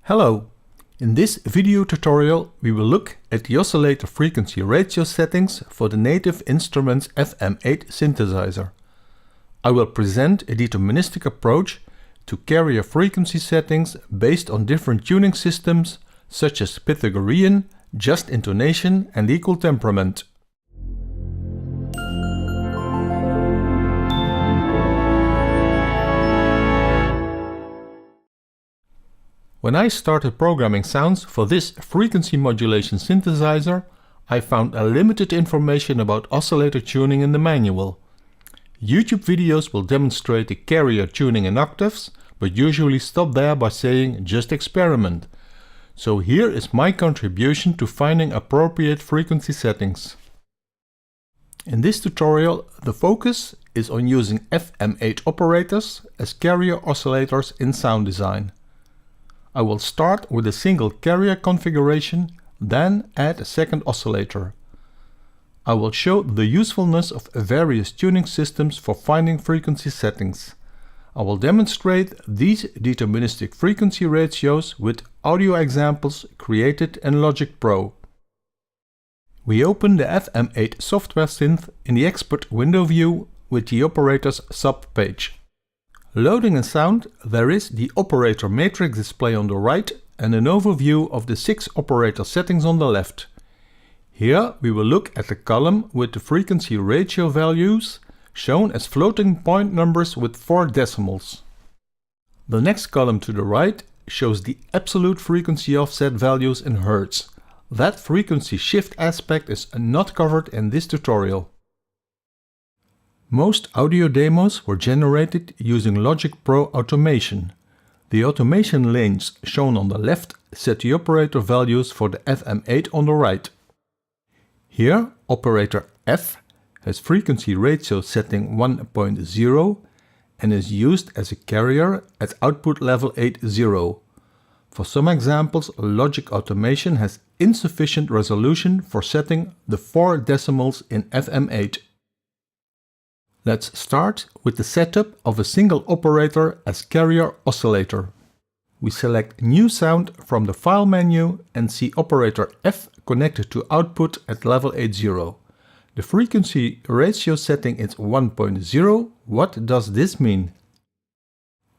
Hello! In this video tutorial we will look at the oscillator frequency ratio settings for the native instrument's FM8 synthesizer. I will present a deterministic approach to carrier frequency settings based on different tuning systems such as Pythagorean, just intonation and equal temperament. When I started programming sounds for this frequency modulation synthesizer, I found limited information about oscillator tuning in the manual. YouTube videos will demonstrate the carrier tuning in octaves, but usually stop there by saying just experiment. So here is my contribution to finding appropriate frequency settings. In this tutorial, the focus is on using FM8 operators as carrier oscillators in sound design. I will start with a single carrier configuration, then add a second oscillator. I will show the usefulness of various tuning systems for finding frequency settings. I will demonstrate these deterministic frequency ratios with audio examples created in Logic Pro. We open the FM8 software synth in the Expert window view with the operator's subpage. Loading in sound, there is the operator matrix display on the right and an overview of the 6 operator settings on the left. Here we will look at the column with the frequency ratio values shown as floating point numbers with 4 decimals. The next column to the right shows the absolute frequency offset values in Hertz. That frequency shift aspect is not covered in this tutorial. Most audio demos were generated using Logic Pro automation. The automation lanes shown on the left set the operator values for the FM8 on the right. Here, operator F has frequency ratio setting 1.0 and is used as a carrier at output level 80. For some examples, Logic Automation has insufficient resolution for setting the 4 decimals in FM8. Let's start with the setup of a single operator as carrier oscillator. We select New Sound from the File menu and see operator F connected to output at level 80. The frequency ratio setting is 1.0. What does this mean?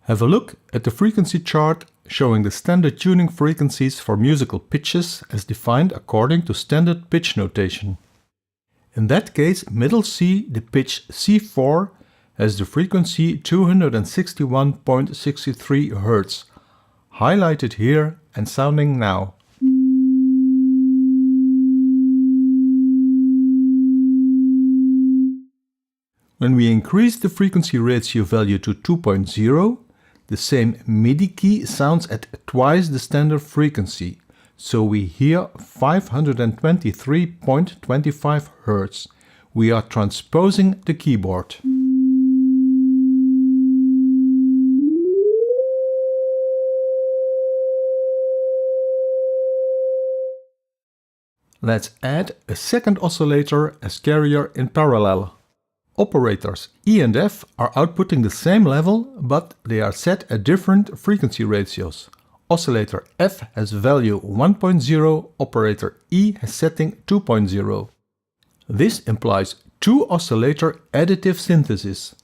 Have a look at the frequency chart showing the standard tuning frequencies for musical pitches as defined according to standard pitch notation. In that case, middle C, the pitch C4, has the frequency 261.63 Hz, highlighted here and sounding now. When we increase the frequency ratio value to 2.0, the same MIDI key sounds at twice the standard frequency. So we hear 523.25 Hz. We are transposing the keyboard. Let's add a second oscillator as carrier in parallel. Operators E and F are outputting the same level, but they are set at different frequency ratios. Oscillator F has value 1.0, operator E has setting 2.0. This implies 2 oscillator additive synthesis,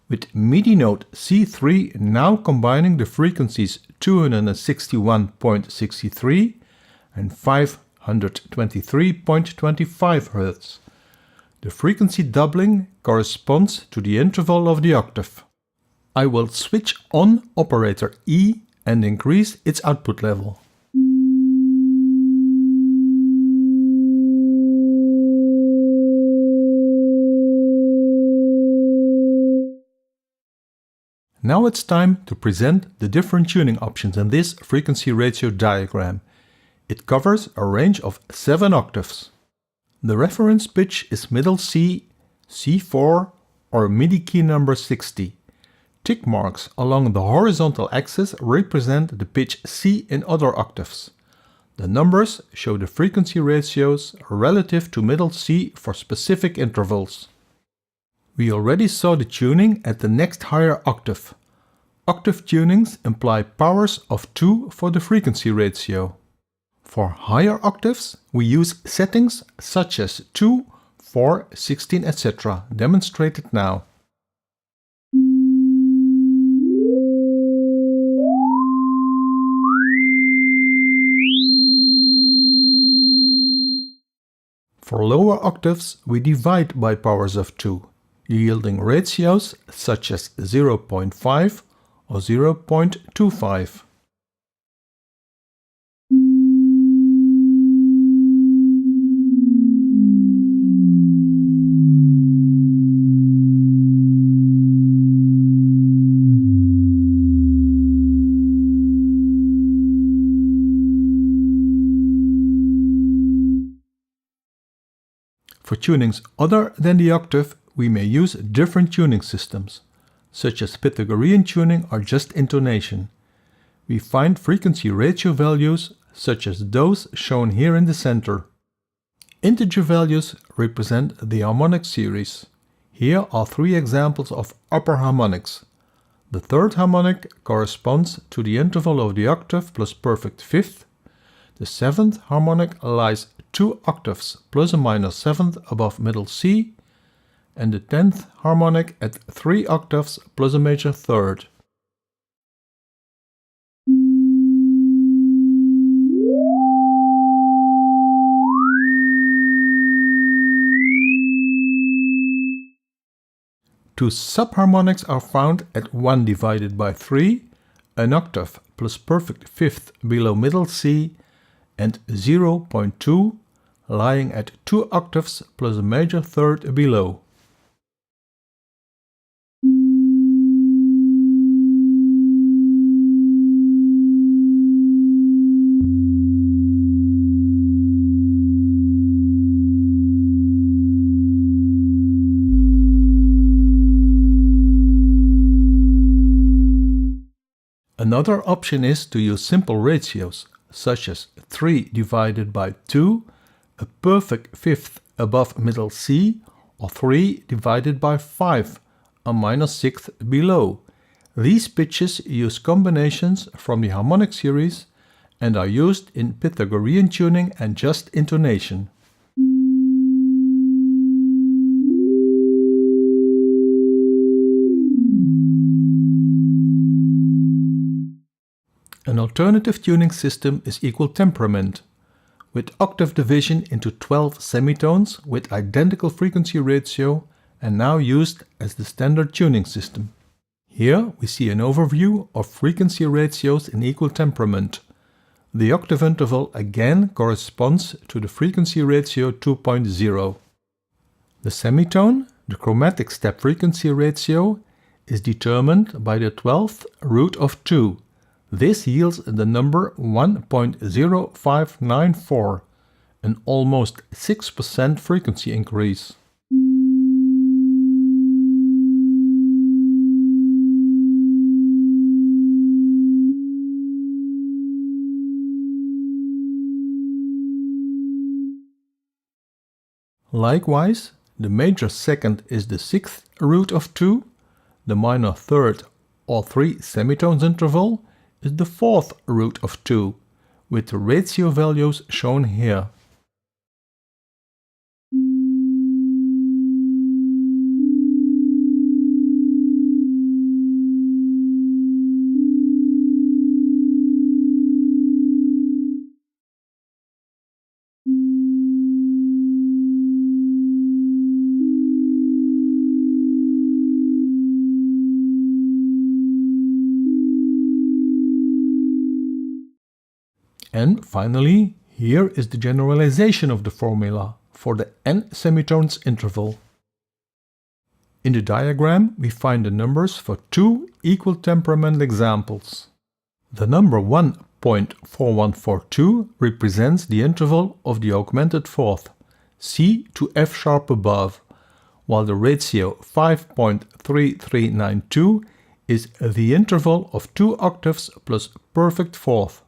with MIDI node C3 now combining the frequencies 261.63 and 523.25 Hz. The frequency doubling corresponds to the interval of the octave. I will switch on operator E and increase its output level. Now it's time to present the different tuning options in this frequency ratio diagram. It covers a range of 7 octaves. The reference pitch is middle C, C4 or MIDI key number 60. Tick marks along the horizontal axis represent the pitch C in other octaves. The numbers show the frequency ratios relative to middle C for specific intervals. We already saw the tuning at the next higher octave. Octave tunings imply powers of 2 for the frequency ratio. For higher octaves, we use settings such as 2, 4, 16, etc., demonstrated now. For lower octaves, we divide by powers of 2, yielding ratios such as 0.5 or 0.25. For tunings other than the octave, we may use different tuning systems, such as Pythagorean tuning or just intonation. We find frequency ratio values such as those shown here in the center. Integer values represent the harmonic series. Here are 3 examples of upper harmonics. The third harmonic corresponds to the interval of the octave plus perfect fifth. The 7th harmonic lies 2 octaves plus or minus 7th above middle C, and the 10th harmonic at 3 octaves plus a major third. Two subharmonics are found at 1 divided by 3, an octave plus perfect fifth below middle C, and 0.2 lying at 2 octaves plus a major third below. Another option is to use simple ratios, such as 3 divided by 2, a perfect fifth above middle C, or 3 divided by 5, a minus sixth below. These pitches use combinations from the harmonic series and are used in Pythagorean tuning and just intonation. An alternative tuning system is equal temperament, with octave division into 12 semitones with identical frequency ratio and now used as the standard tuning system. Here we see an overview of frequency ratios in equal temperament. The octave interval again corresponds to the frequency ratio 2.0. The semitone, the chromatic step frequency ratio, is determined by the 12th root of 2. This yields the number 1.0594, an almost 6% frequency increase. Likewise, the major second is the 6th root of 2, the minor third or 3 semitones interval is the 4th root of 2, with the ratio values shown here. And finally, here is the generalization of the formula for the n semitones interval. In the diagram, we find the numbers for 2 equal temperament examples. The number 1.4142 represents the interval of the augmented fourth, C to F sharp above, while the ratio 5.3392 is the interval of 2 octaves plus perfect fourth.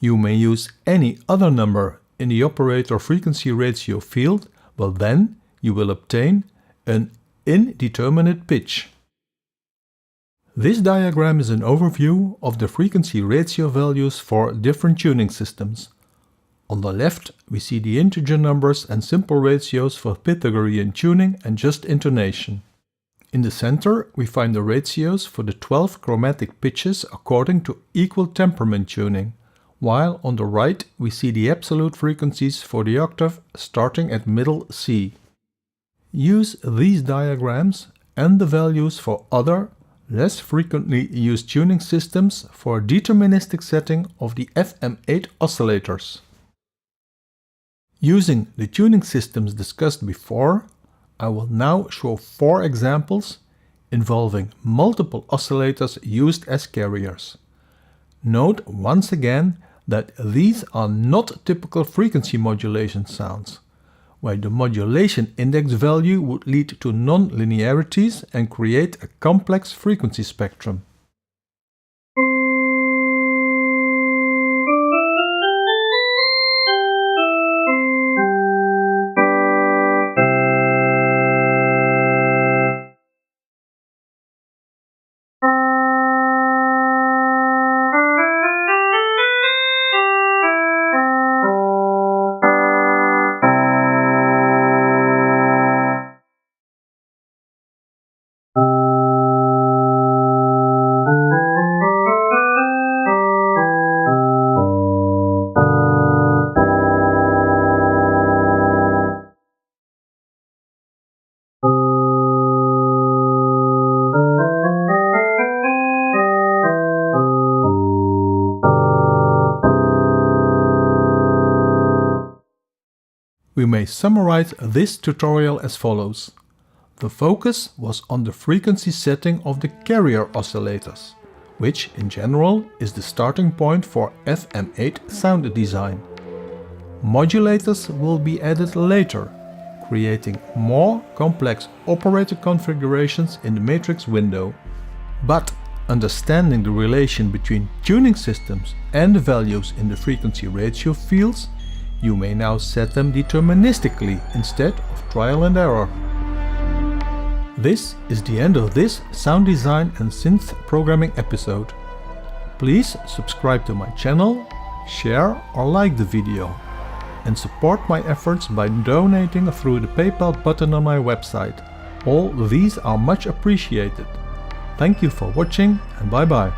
You may use any other number in the operator frequency ratio field, but then you will obtain an indeterminate pitch. This diagram is an overview of the frequency ratio values for different tuning systems. On the left, we see the integer numbers and simple ratios for Pythagorean tuning and just intonation. In the center, we find the ratios for the 12 chromatic pitches according to equal temperament tuning, while on the right we see the absolute frequencies for the octave starting at middle C. Use these diagrams and the values for other, less frequently used tuning systems for a deterministic setting of the FM8 oscillators. Using the tuning systems discussed before, I will now show 4 examples involving multiple oscillators used as carriers. Note once again that these are not typical frequency modulation sounds, where the modulation index value would lead to non-linearities and create a complex frequency spectrum. We may summarize this tutorial as follows. The focus was on the frequency setting of the carrier oscillators, which in general is the starting point for FM8 sound design. Modulators will be added later, creating more complex operator configurations in the matrix window. But understanding the relation between tuning systems and the values in the frequency ratio fields, you may now set them deterministically instead of trial and error. This is the end of this sound design and synth programming episode. Please subscribe to my channel, share or like the video, and support my efforts by donating through the PayPal button on my website. All these are much appreciated. Thank you for watching and bye bye.